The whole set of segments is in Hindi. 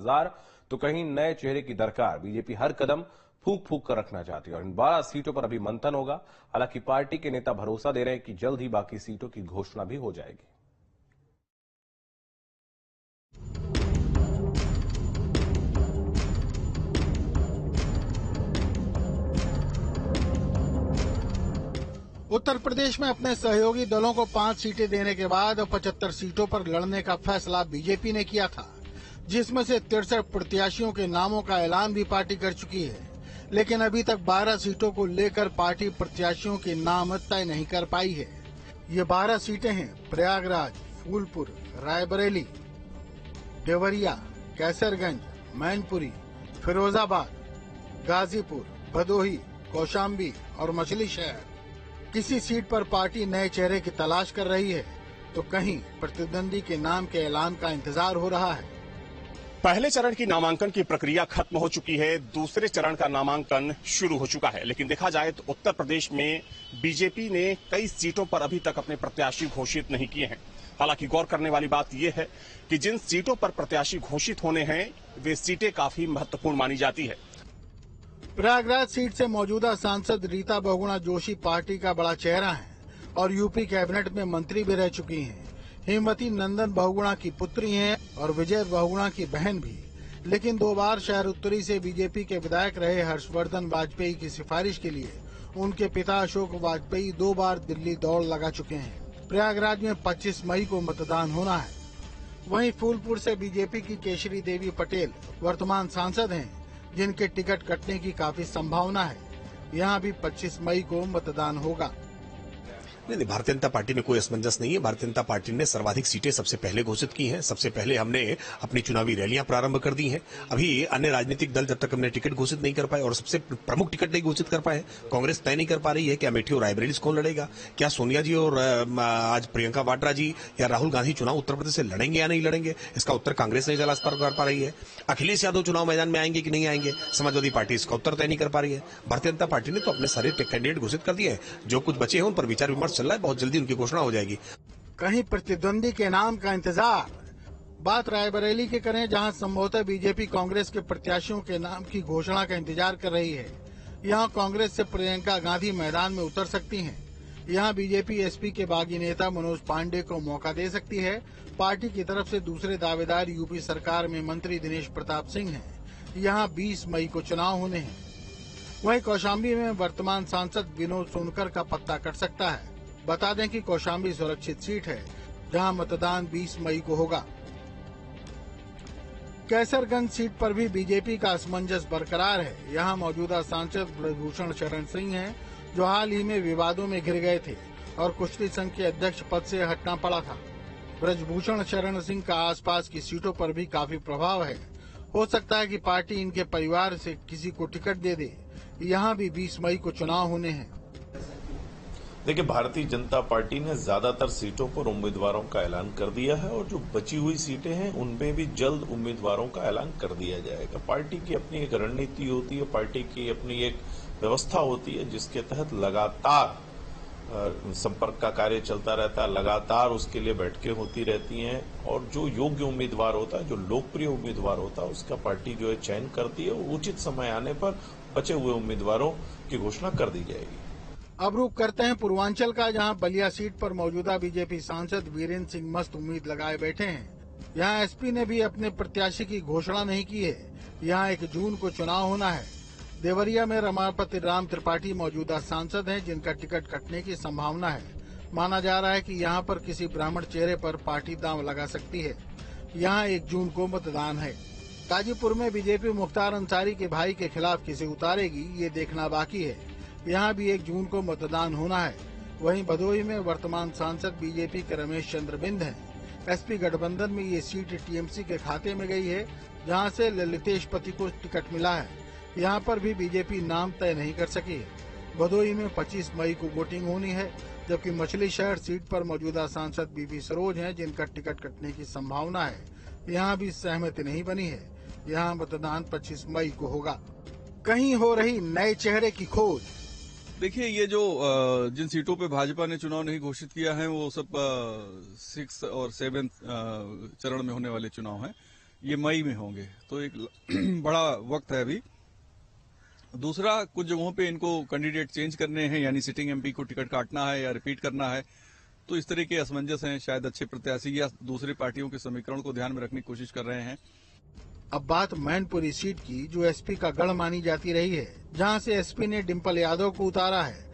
इंतजार तो कहीं नए चेहरे की दरकार। बीजेपी हर कदम फूंक फूंक कर रखना चाहती है और इन 12 सीटों पर अभी मंथन होगा। हालांकि पार्टी के नेता भरोसा दे रहे हैं कि जल्द ही बाकी सीटों की घोषणा भी हो जाएगी। उत्तर प्रदेश में अपने सहयोगी दलों को 5 सीटें देने के बाद 75 सीटों पर लड़ने का फैसला बीजेपी ने किया था, जिसमें से 63 प्रत्याशियों के नामों का ऐलान भी पार्टी कर चुकी है। लेकिन अभी तक 12 सीटों को लेकर पार्टी प्रत्याशियों के नाम तय नहीं कर पाई है। ये 12 सीटें हैं प्रयागराज, फूलपुर, रायबरेली, देवरिया, कैसरगंज, मैनपुरी, फिरोजाबाद, गाजीपुर, भदोही, कौशाम्बी और मछली शहर। किसी सीट पर पार्टी नए चेहरे की तलाश कर रही है तो कहीं प्रतिद्वंदी के नाम के ऐलान का इंतजार हो रहा है। पहले चरण की नामांकन की प्रक्रिया खत्म हो चुकी है, दूसरे चरण का नामांकन शुरू हो चुका है। लेकिन देखा जाए तो उत्तर प्रदेश में बीजेपी ने कई सीटों पर अभी तक अपने प्रत्याशी घोषित नहीं किए हैं। हालांकि गौर करने वाली बात यह है कि जिन सीटों पर प्रत्याशी घोषित होने हैं वे सीटें काफी महत्वपूर्ण मानी जाती है। प्रयागराज सीट से मौजूदा सांसद रीता बहुगुणा जोशी पार्टी का बड़ा चेहरा है और यूपी कैबिनेट में मंत्री भी रह चुकी हैं। हेमवती नंदन बहुगुणा की पुत्री हैं और विजय बहुगुणा की बहन भी। लेकिन 2 बार शहर उत्तरी से बीजेपी के विधायक रहे हर्षवर्धन वाजपेयी की सिफारिश के लिए उनके पिता अशोक वाजपेयी 2 बार दिल्ली दौड़ लगा चुके हैं। प्रयागराज में 25 मई को मतदान होना है। वहीं फूलपुर से बीजेपी की केशरी देवी पटेल वर्तमान सांसद हैं, जिनके टिकट कटने की काफी संभावना है। यहाँ भी 25 मई को मतदान होगा। नहीं, भारतीय जनता पार्टी में कोई असमंजस नहीं है। भारतीय जनता पार्टी ने सर्वाधिक सीटें सबसे पहले घोषित की हैं। सबसे पहले हमने अपनी चुनावी रैलियां प्रारंभ कर दी हैं। अभी अन्य राजनीतिक दल जब तक हमने टिकट घोषित नहीं कर पाए और सबसे प्रमुख टिकट नहीं घोषित कर पाए, कांग्रेस तय नहीं कर पा रही है कि अमेठी और रायबरेली से कौन लड़ेगा, क्या सोनिया जी और आज प्रियंका वाड्रा जी या राहुल गांधी चुनाव उत्तर प्रदेश से लड़ेंगे या नहीं लड़ेंगे, इसका उत्तर कांग्रेस नहीं तलाश कर पा रही है। अखिलेश यादव चुनाव मैदान में आएंगे कि नहीं आएंगे, समाजवादी पार्टी इसका उत्तर तय नहीं कर पा रही है। भारतीय जनता पार्टी ने तो अपने सारे कैंडिडेट घोषित कर दिए हैं। जो कुछ बचे हैं उन पर विचार विमर्श चल रहा है, बहुत जल्दी उनकी घोषणा हो जाएगी। कहीं प्रतिद्वंदी के नाम का इंतजार। बात रायबरेली की करें, जहां संभवतः बीजेपी कांग्रेस के प्रत्याशियों के नाम की घोषणा का इंतजार कर रही है। यहां कांग्रेस से प्रियंका गांधी मैदान में उतर सकती हैं। यहां बीजेपी एसपी के बागी नेता मनोज पांडे को मौका दे सकती है। पार्टी की तरफ से दूसरे दावेदार यूपी सरकार में मंत्री दिनेश प्रताप सिंह हैं। यहां 20 मई को चुनाव होने हैं। वहीं कौशाम्बी में वर्तमान सांसद विनोद सोनकर का पत्ता कट सकता है। बता दें कि कौशाम्बी सुरक्षित सीट है, जहां मतदान 20 मई को होगा। कैसरगंज सीट पर भी बीजेपी का असमंजस बरकरार है। यहां मौजूदा सांसद ब्रजभूषण शरण सिंह हैं, जो हाल ही में विवादों में घिर गए थे और कुश्ती संघ के अध्यक्ष पद से हटना पड़ा था। ब्रजभूषण शरण सिंह का आसपास की सीटों पर भी काफी प्रभाव है। हो सकता है कि पार्टी इनके परिवार से किसी को टिकट दे दे। यहाँ भी 20 मई को चुनाव होने हैं। देखिए, भारतीय जनता पार्टी ने ज्यादातर सीटों पर उम्मीदवारों का ऐलान कर दिया है और जो बची हुई सीटें हैं उनमें भी जल्द उम्मीदवारों का ऐलान कर दिया जाएगा। पार्टी की अपनी एक रणनीति होती है, पार्टी की अपनी एक व्यवस्था होती है, जिसके तहत लगातार संपर्क का कार्य चलता रहता है, लगातार उसके लिए बैठकें होती रहती हैं और जो योग्य उम्मीदवार होता है, जो लोकप्रिय उम्मीदवार होता है, उसका पार्टी जो है चयन करती है। उचित समय आने पर बचे हुए उम्मीदवारों की घोषणा कर दी जाएगी। अब रुख करते हैं पूर्वांचल का, जहां बलिया सीट पर मौजूदा बीजेपी सांसद वीरेंद्र सिंह मस्त उम्मीद लगाए बैठे हैं। यहां एसपी ने भी अपने प्रत्याशी की घोषणा नहीं की है। यहां 1 जून को चुनाव होना है। देवरिया में रमापति राम त्रिपाठी मौजूदा सांसद हैं, जिनका टिकट कटने की संभावना है। माना जा रहा है कि यहां पर किसी ब्राह्मण चेहरे पर पार्टी दांव लगा सकती है। यहां 1 जून को मतदान है। गाजीपुर में बीजेपी मुख्तार अंसारी के भाई के खिलाफ किसे उतारेगी, ये देखना बाकी है। यहाँ भी 1 जून को मतदान होना है। वहीं भदोही में वर्तमान सांसद बीजेपी के रमेश चंद्र बिंद हैं। एसपी गठबंधन में ये सीट टीएमसी के खाते में गई है, जहां से ललितेश पति को टिकट मिला है। यहाँ पर भी बीजेपी नाम तय नहीं कर सकी है। भदोही में 25 मई को वोटिंग होनी है, जबकि मछली शहर सीट पर मौजूदा सांसद बीबी सरोज हैं, जिनका टिकट कटने की संभावना है। यहाँ भी सहमति नहीं बनी है। यहाँ मतदान 25 मई को होगा। कहीं हो रही नए चेहरे की खोज। देखिए, ये जो जिन सीटों पे भाजपा ने चुनाव नहीं घोषित किया है वो सब 6 और 7 चरण में होने वाले चुनाव हैं। ये मई में होंगे, तो एक बड़ा वक्त है अभी। दूसरा, कुछ जगहों पे इनको कैंडिडेट चेंज करने हैं, यानी सिटिंग एमपी को टिकट काटना है या रिपीट करना है, तो इस तरह के असमंजस हैं। शायद अच्छे प्रत्याशी या दूसरी पार्टियों के समीकरण को ध्यान में रखने की कोशिश कर रहे हैं। अब बात मैनपुरी सीट की, जो एसपी का गढ़ मानी जाती रही है, जहां से एसपी ने डिम्पल यादव को उतारा है।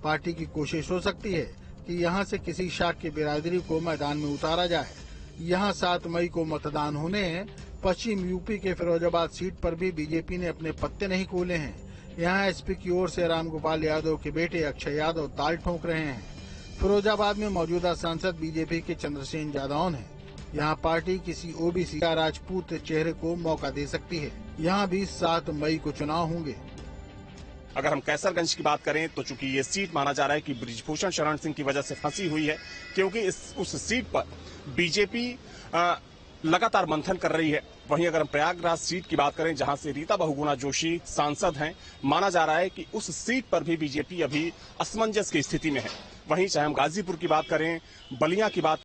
पार्टी की कोशिश हो सकती है कि यहां से किसी शाख की बिरादरी को मैदान में उतारा जाए। यहां 7 मई को मतदान होने हैं। पश्चिम यूपी के फिरोजाबाद सीट पर भी बीजेपी ने अपने पत्ते नहीं खोले हैं। यहां एसपी की ओर से रामगोपाल यादव के बेटे अक्षय यादव ताल ठोक रहे हैं। फिरोजाबाद में मौजूदा सांसद बीजेपी के चंद्रसेन जादौन हैं। यहाँ पार्टी किसी ओबीसी या राजपूत चेहरे को मौका दे सकती है। यहाँ भी 7 मई को चुनाव होंगे। अगर हम कैसरगंज की बात करें तो चूंकि ये सीट माना जा रहा है कि बृजभूषण शरण सिंह की वजह से फंसी हुई है, क्योंकि उस सीट पर बीजेपी लगातार मंथन कर रही है। वहीं अगर हम प्रयागराज सीट की बात करें, जहां से रीता बहुगुणा जोशी सांसद हैं, माना जा रहा है कि उस सीट पर भी बीजेपी अभी असमंजस की स्थिति में है। वहीं चाहे हम गाजीपुर की बात करें, बलिया की बात